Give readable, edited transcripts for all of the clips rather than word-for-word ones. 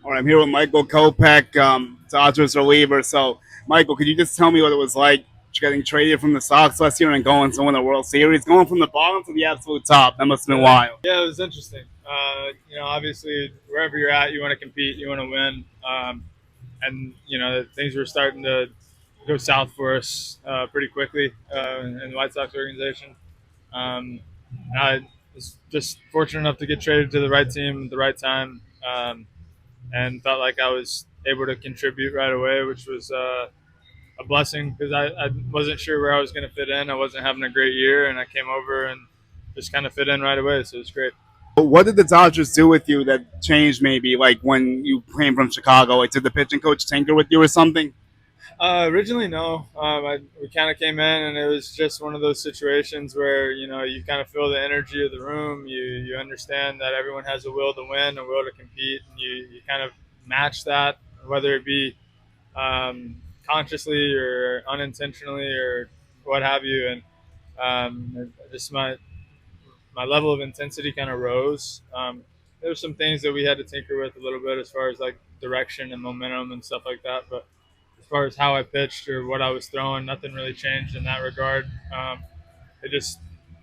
All right, I'm here with Michael Kopech, Dodgers reliever. So, Michael, could you just tell me what it was like getting traded from the Sox last year and going to win the World Series, going from the bottom to the absolute top? That must have been wild. Yeah, it was interesting. Obviously, wherever you're at, you want to compete, you want to win, and things were starting to go south for us pretty quickly in the White Sox organization. Um, I was just fortunate enough to get traded to the right team at the right time, and felt like I was able to contribute right away, which was a blessing because I wasn't sure where I was going to fit in. I wasn't having a great year, and I came over and just kind of fit in right away. So it was great. What did the Dodgers do with you that changed maybe, like when you came from Chicago? Like, did the pitching coach tinker with you or something? Originally, no. We kind of came in, and it was just one of those situations where you kind of feel the energy of the room. You understand that everyone has a will to win, a will to compete, and you kind of match that, whether it be consciously or unintentionally or what have you. And just my level of intensity kind of rose. There were some things that we had to tinker with a little bit as far as like direction and momentum and stuff like that, but as far as how I pitched or what I was throwing, nothing really changed in that regard. It just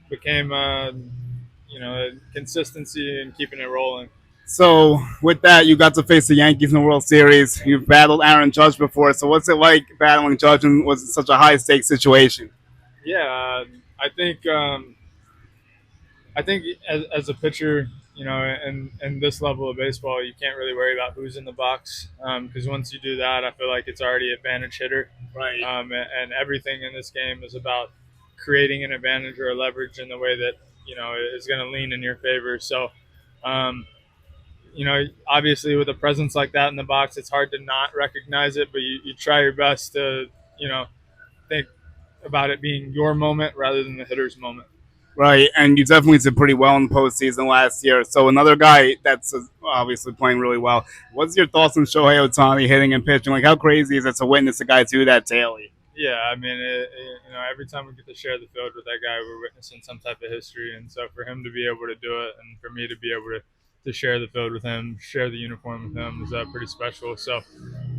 became, consistency and keeping it rolling. So, with that, you got to face the Yankees in the World Series. You've battled Aaron Judge before. So, what's it like battling Judge in was such a high stakes situation? Yeah, I think as a pitcher, in this level of baseball, you can't really worry about who's in the box because once you do that, I feel like it's already advantage hitter. Right. And everything in this game is about creating an advantage or a leverage in the way that is going to lean in your favor. So, um, obviously with a presence like that in the box, it's hard to not recognize it, but you try your best to think about it being your moment rather than the hitter's moment. Right, and you definitely did pretty well in the postseason last year. So another guy that's obviously playing really well. What's your thoughts on Shohei Ohtani hitting and pitching? Like, how crazy is it to witness a guy do that daily? Yeah, I mean, every time we get to share the field with that guy, we're witnessing some type of history, and so for him to be able to do it, and for me to be able to share the field with him, share the uniform with him, is pretty special. So,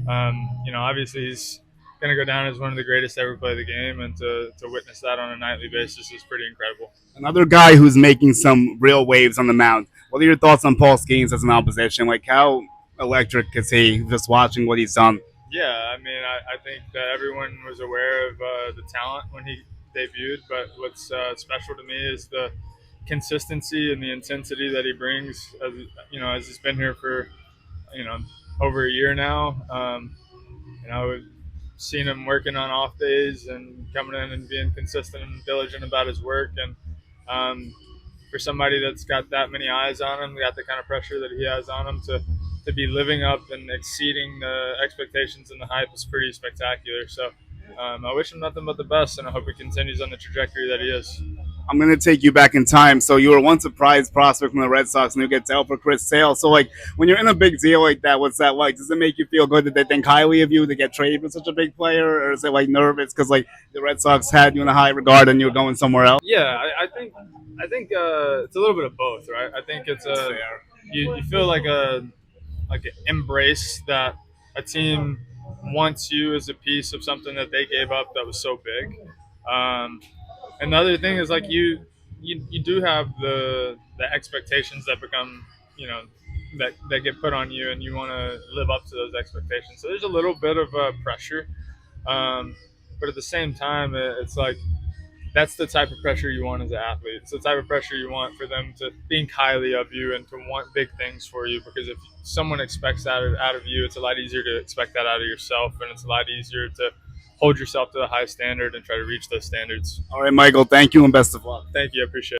obviously he's going to go down as one of the greatest to ever play the game, and to witness that on a nightly basis is pretty incredible. Another guy who's making some real waves on the mound. What are your thoughts on Paul Skenes as an opposition? Like, how electric is he just watching what he's done? Yeah, I mean, I think that everyone was aware of the talent when he debuted, but what's special to me is the consistency and the intensity that he brings. As he's been here for you know over a year now. We've seen him working on off days and coming in and being consistent and diligent about his work. And for somebody that's got that many eyes on him, got the kind of pressure that he has on him to be living up and exceeding the expectations and the hype is pretty spectacular. So I wish him nothing but the best, and I hope he continues on the trajectory that he is. I'm gonna take you back in time. So you were once a prized prospect from the Red Sox, and you get dealt for Chris Sale. So like, when you're in a big deal like that, what's that like? Does it make you feel good that they think highly of you to get traded for such a big player, or is it like nervous because like the Red Sox had you in a high regard and you're going somewhere else? Yeah, I think it's a little bit of both, right? I think it's you feel like an embrace that a team wants you as a piece of something that they gave up that was so big. Um, Another thing is like you do have the expectations that become that get put on you, and you want to live up to those expectations. So there's a little bit of pressure, um, but at the same time, it's like that's the type of pressure you want as an athlete. It's the type of pressure you want for them to think highly of you and to want big things for you. Because if someone expects that out of you, it's a lot easier to expect that out of yourself, and it's a lot easier to hold yourself to a high standard and try to reach those standards. All right, Michael. Thank you and best of luck. Thank you. I appreciate it.